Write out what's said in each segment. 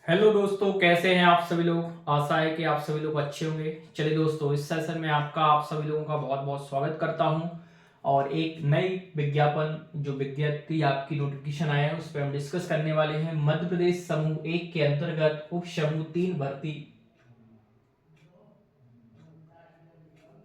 Hello दोस्तों, कैसे हैं आप सभी लोग। आशा है कि आप सभी लोग अच्छे होंगे। चलिए दोस्तों, इस सेशन में आपका आप सभी लोगों का बहुत बहुत स्वागत करता हूं और एक नई विज्ञापन जो विज्ञप्ति आपकी नोटिफिकेशन आया है उस पर हम डिस्कस करने वाले हैं। मध्य प्रदेश समूह 1 के अंतर्गत उप समूह 3 भर्ती।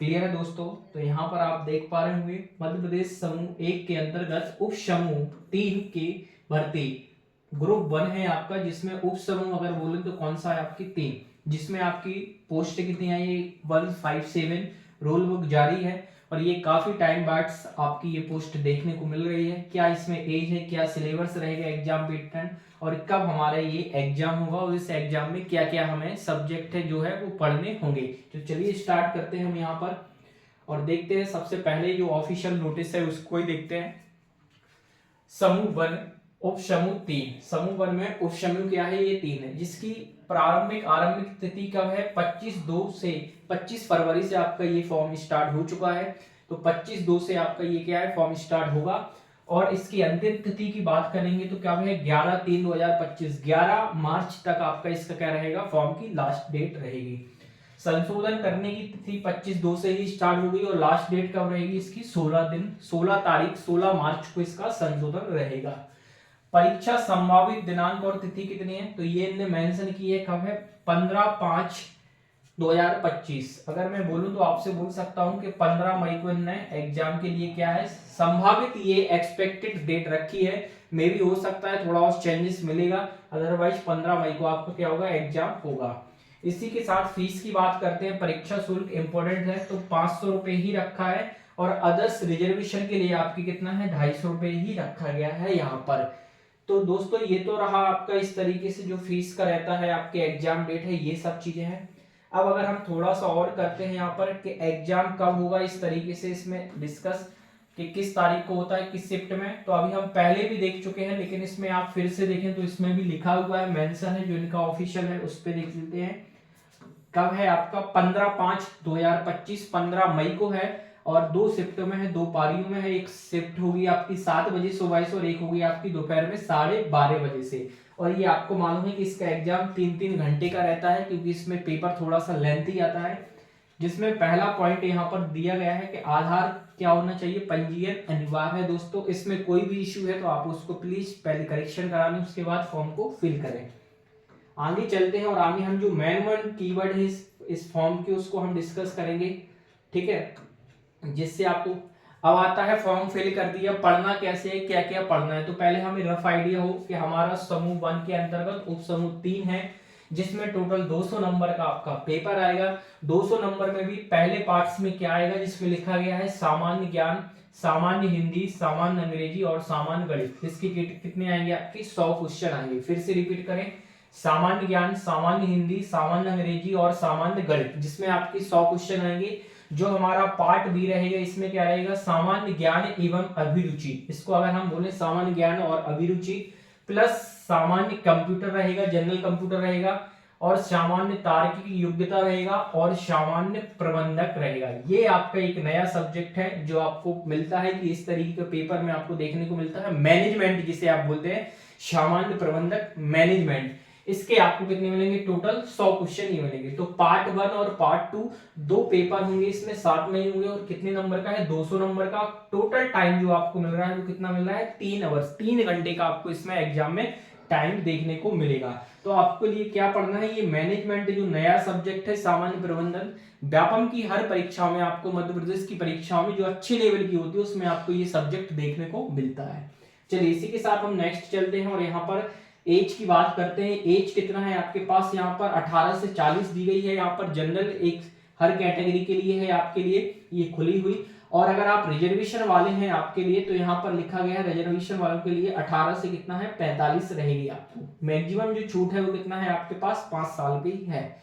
क्लियर है दोस्तों। तो यहाँ पर आप देख पा रहे होंगे मध्य प्रदेश समूह 1 के अंतर्गत उप समूह 3 की भर्ती। ग्रुप 1 है आपका, जिसमें उप समूह अगर बोले तो कौन सा है आपकी 3, जिसमें आपकी पोस्ट कितनी आई है 157। रोल बुक जारी है और ये काफी टाइम बाद आपकी ये पोस्ट देखने को मिल रही है। क्या इसमें एज है, क्या सिलेबस रहेगा एग्जाम पैटर्न, और कब हमारा ये एग्जाम होगा और इस एग्जाम में क्या क्या हमें सब्जेक्ट है जो है वो पढ़ने होंगे। तो चलिए स्टार्ट करते हैं हम यहाँ पर और देखते हैं। सबसे पहले जो ऑफिशियल नोटिस है उसको ही देखते हैं। समूह 1 उप समूह 3। समूह 1 में उप समूह क्या है, ये 3 है, जिसकी आरंभिक तिथि कब है 25 फरवरी से आपका ये फॉर्म स्टार्ट हो चुका है। तो 25/2 से आपका ये क्या है फॉर्म स्टार्ट होगा और इसकी अंतिम तिथि की बात करेंगे तो क्या है 11/3/2025। 11 मार्च तक आपका इसका क्या रहेगा, फॉर्म की लास्ट डेट रहेगी। संशोधन करने की तिथि 25/2 से ही स्टार्ट हो गई और लास्ट डेट कब रहेगी इसकी 16 मार्च को इसका संशोधन रहेगा। परीक्षा संभावित दिनांक और तिथि कितनी है तो ये इन्होंने मेंशन की है, कब है 15/5/2025। अगर मैं बोलूं तो आपसे बोल सकता हूं कि 15 मई को इन्होंने एग्जाम के लिए क्या है संभावित ये एक्सपेक्टेड डेट रखी है। मे भी हो सकता है थोड़ा और चेंजेस मिलेगा, अदरवाइज 15 मई को आपको क्या होगा एग्जाम होगा। इसी के साथ फीस की बात करते हैं। परीक्षा शुल्क इंपोर्टेंट है तो 500 रुपए ही रखा है और अदर्स रिजर्वेशन के लिए आपकी कितना है 250 रुपए ही रखा गया है यहाँ पर। तो दोस्तों ये तो रहा आपका इस तरीके से जो फीस का रहता है, आपके एग्जाम डेट है, ये सब चीजें हैं। अब अगर हम थोड़ा सा और करते हैं यहाँ पर कि एग्जाम कब होगा, इस तरीके से इसमें डिस्कस कि किस तारीख को होता है किस शिफ्ट में, तो अभी हम पहले भी देख चुके हैं लेकिन इसमें आप फिर से देखें तो इसमें भी लिखा हुआ है, मेंशन है जो इनका ऑफिशियल है, उस पर देख लेते हैं। कब है आपका 15/5/2025, 15 मई को है और 2 शिफ्टों में है, 2 पारियों में है। एक शिफ्ट होगी आपकी 7 बजे सुबह से और एक होगी आपकी दोपहर में 12:30 बजे से। और ये आपको मालूम है कि इसका एग्जाम 3-3 घंटे का रहता है क्योंकि इसमें पेपर थोड़ा सा लेंथी आता है। जिसमें पहला पॉइंट यहाँ पर दिया गया है कि आधार क्या होना चाहिए, पंजीयन अनिवार्य है दोस्तों। इसमें कोई भी इश्यू है तो आप उसको प्लीज पहले करेक्शन करा लें, उसके बाद फॉर्म को फिल करें। आगे चलते हैं और आगे हम जो मेन वन कीवर्ड है इस फॉर्म के उसको हम डिस्कस करेंगे, ठीक है। जिससे आपको अब आता है फॉर्म फिल कर दिया, पढ़ना कैसे है, क्या क्या पढ़ना है। तो पहले हमें रफ आइडिया हो कि हमारा समूह 1 के अंतर्गत उप समूह 3 है, जिसमें टोटल 200 नंबर का आपका पेपर आएगा। 200 नंबर में भी पहले पार्ट्स में क्या आएगा, जिसमें लिखा गया है सामान्य ज्ञान, सामान्य हिंदी, सामान्य अंग्रेजी और सामान्य गणित। इसके कितने आएंगे आपके 100 क्वेश्चन आएंगे। फिर से रिपीट करें, सामान्य ज्ञान, सामान्य हिंदी, सामान्य अंग्रेजी और सामान्य गणित, जिसमें आपके 100 क्वेश्चन आएंगे। जो हमारा पार्ट बी रहेगा इसमें क्या रहेगा, सामान्य ज्ञान एवं अभिरुचि। इसको अगर हम बोले सामान्य ज्ञान और अभिरुचि प्लस सामान्य कंप्यूटर रहेगा, जनरल कंप्यूटर रहेगा और सामान्य तार्किक योग्यता रहेगा और सामान्य प्रबंधक रहेगा। ये आपका एक नया सब्जेक्ट है जो आपको मिलता है कि इस तरीके के पेपर में आपको देखने को मिलता है, मैनेजमेंट जिसे आप बोलते हैं, सामान्य प्रबंधक मैनेजमेंट। इसके आपको कितने मिलेंगे, टोटल 100 क्वेश्चन ही मिलेंगे। तो पार्ट 1 और पार्ट 2 दो पेपर होंगे, इसमें साथ में ही होंगे और कितने नंबर का है 200 नंबर का। टोटल टाइम जो आपको मिल रहा है वो कितना मिल रहा है 3 आवर्स, 3 घंटे का आपको इसमें एग्जाम में टाइम देखने को मिलेगा। तो आपके लिए क्या पढ़ना है, ये मैनेजमेंट जो नया सब्जेक्ट है, सामान्य प्रबंधन। व्यापम की हर परीक्षाओं में आपको, मध्य प्रदेश की परीक्षाओं में जो अच्छे लेवल की होती है उसमें आपको ये सब्जेक्ट देखने को मिलता है। चलिए इसी के साथ हम नेक्स्ट चलते हैं और यहाँ पर एज की बात करते हैं। एज कितना है आपके पास, यहाँ पर 18 से 40 दी गई है। यहाँ पर जनरल एक हर कैटेगरी के लिए है, आपके लिए ये खुली हुई। और अगर आप रिजर्वेशन वाले हैं आपके लिए तो यहाँ पर लिखा गया है रिजर्वेशन वालों के लिए 18 से कितना है 45 रहेगी आपको। मैक्सिमम जो छूट है वो कितना है आपके पास 5 साल की है।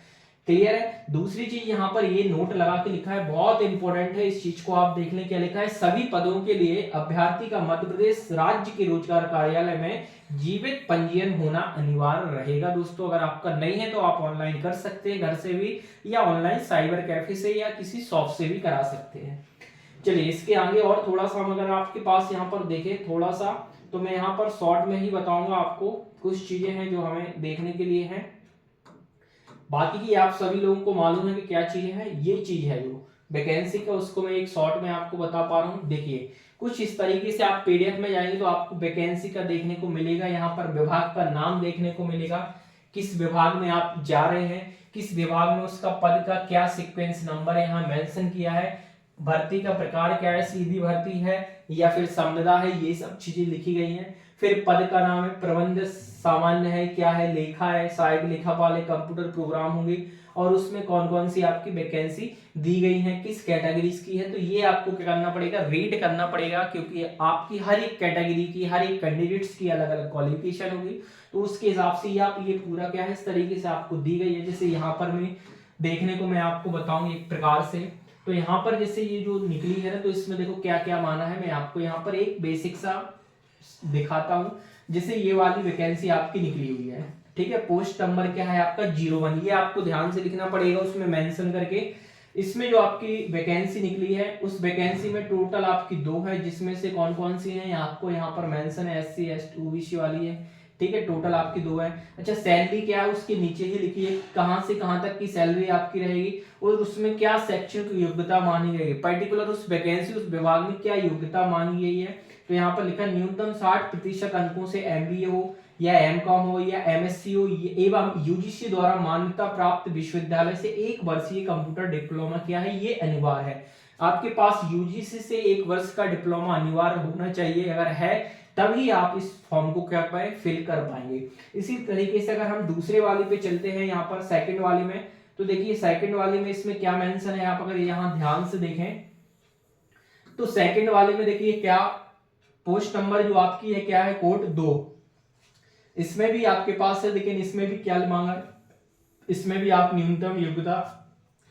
क्लियर है। दूसरी चीज यहाँ पर ये नोट लगा के लिखा है, बहुत इंपॉर्टेंट है, इस चीज को आप देख लें। क्या लिखा है, सभी पदों के लिए अभ्यर्थी का मध्य प्रदेश राज्य के रोजगार कार्यालय में जीवित पंजीयन होना अनिवार्य रहेगा। दोस्तों अगर आपका नहीं है तो आप ऑनलाइन कर सकते हैं घर से भी, या ऑनलाइन साइबर कैफे से या किसी शॉप से भी करा सकते हैं। चलिए इसके आगे और थोड़ा सा अगर आपके पास यहाँ पर देखें, थोड़ा सा तो मैं यहाँ पर शॉर्ट में ही बताऊंगा आपको, कुछ चीजें हैं जो हमें देखने के लिए हैं, बाकी की आप सभी लोगों को मालूम है कि क्या चीज है। ये चीज है जो वैकेंसी का, उसको मैं एक शॉर्ट में आपको बता पा रहा हूँ। देखिए कुछ इस तरीके से आप पीडीएफ में जाएंगे तो आपको वैकेंसी का देखने को मिलेगा, यहाँ पर विभाग का नाम देखने को मिलेगा, किस विभाग में आप जा रहे हैं, किस विभाग में उसका पद का क्या सीक्वेंस नंबर है यहाँ मेंशन किया है, भर्ती का प्रकार क्या है, सीधी भर्ती है या फिर संविदा है, ये सब चीजें लिखी गई हैं। फिर पद का नाम है, प्रबंध सामान्य है, क्या है, लेखा है, सहायक लेखापाल है, कंप्यूटर प्रोग्राम होंगे, और उसमें कौन कौन सी आपकी वैकेंसी दी गई है, किस कैटेगरीज की है। तो ये आपको क्या करना पड़ेगा, रीड करना पड़ेगा, क्योंकि आपकी हर एक कैटेगरी की, हर एक कैंडिडेट्स की अलग अलग क्वालिफिकेशन होगी, तो उसके हिसाब से ये आप ये पूरा क्या है इस तरीके से आपको दी गई है। जैसे यहाँ पर मैं देखने को मैं आपको बताऊं एक प्रकार से, तो यहाँ पर जैसे ये जो निकली है ना, तो इसमें देखो क्या क्या माना है, मैं आपको यहाँ पर एक बेसिक सा दिखाता हूं। जैसे ये वाली वैकेंसी आपकी निकली हुई है, ठीक है, पोस्ट नंबर क्या है आपका 01, ये आपको ध्यान से लिखना पड़ेगा उसमें मेंशन करके। इसमें जो आपकी वैकेंसी निकली है, उस वैकेंसी में टोटल आपकी 2 है, जिसमें से कौन कौन सी है आपको यहाँ पर मेंशन है, SC ST OBC वाली है, ठीक है, टोटल आपकी 2 है। अच्छा सैलरी क्या है उसके नीचे ही लिखी है, कहां से कहां तक की सैलरी आपकी रहेगी और उसमें क्या शैक्षणिक योग्यता मानी गई है, पर्टिकुलर उस वैकेंसी उस विभाग में क्या योग्यता मांगी गई है। तो यहाँ पर लिखा न्यूनतम 60% अंकों से MBA हो या M.Com हो या MSc हो एवं UGC द्वारा मान्यता प्राप्त विश्वविद्यालय से 1 वर्षीय कंप्यूटर डिप्लोमा क्या है, ये अनिवार्य है। आपके पास UGC से 1 वर्ष का डिप्लोमा अनिवार्य होना चाहिए, अगर है तभी आप इस फॉर्म को क्या पाए फिल कर पाएंगे। इसी तरीके से अगर हम दूसरे वाले पे चलते हैं, यहाँ पर सेकंड वाले में, तो देखिए सेकंड वाले में इसमें क्या मेंशन है, आप अगर यहाँ ध्यान से देखें तो सेकंड वाले में देखिए क्या पोस्ट नंबर जो आपकी है क्या है, कोड 2, इसमें भी आपके पास है, लेकिन इसमें भी क्या मांगा है, इसमें भी आप न्यूनतम योग्यता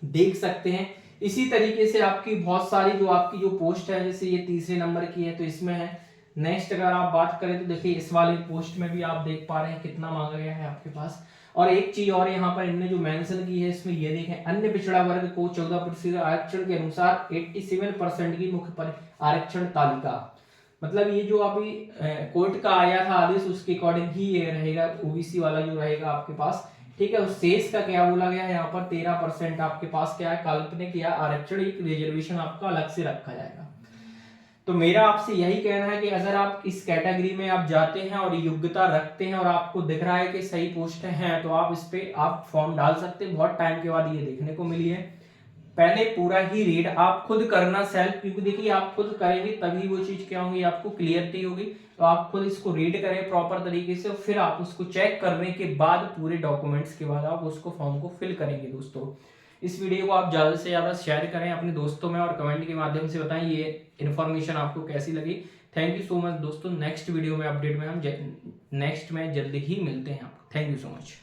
देख सकते हैं। इसी तरीके से आपकी बहुत सारी जो आपकी जो पोस्ट है, जैसे ये तीसरे नंबर की है तो इसमें है। नेक्स्ट अगर आप बात करें तो देखिए इस वाले पोस्ट में भी आप देख पा रहे हैं कितना मांगा गया है आपके पास। और एक चीज और यहाँ पर इनने जो मेंशन की है इसमें ये देखें, अन्य पिछड़ा वर्ग को 14% आरक्षण के अनुसार 87% की मुख्य आरक्षण तालिका, मतलब ये जो अभी कोर्ट का आया था आदेश उसके अकॉर्डिंग ही ये रहेगा, ओबीसी वाला जो रहेगा आपके पास, ठीक है। उस शेष का क्या बोला गया है यहाँ पर 13% आपके पास क्या है, काल्पनिक या आरक्षण एक रिजर्वेशन आपका अलग से रखा जाएगा। तो मेरा आपसे यही कहना है कि अगर आप इस कैटेगरी में आप जाते हैं और योग्यता रखते हैं और आपको दिख रहा है कि सही पोस्ट हैं, तो आप इस पे आप फॉर्म डाल सकते हैं। बहुत टाइम के बाद ये देखने को मिली है, पहले पूरा ही रीड आप खुद करना सेल्फ, क्योंकि देखिए आप खुद करेंगे तभी वो चीज क्या होगी आपको क्लियरिटी होगी। तो आप खुद इसको रीड करें प्रॉपर तरीके से, फिर आप उसको चेक करने के बाद पूरे डॉक्यूमेंट्स के बाद आप उसको फॉर्म को फिल करेंगे। दोस्तों इस वीडियो को आप ज्यादा से ज्यादा शेयर करें अपने दोस्तों में और कमेंट के माध्यम से बताएं ये इन्फॉर्मेशन आपको कैसी लगी। थैंक यू सो मच दोस्तों, नेक्स्ट वीडियो में अपडेट में हम नेक्स्ट में जल्दी ही मिलते हैं आपको। Thank you so much.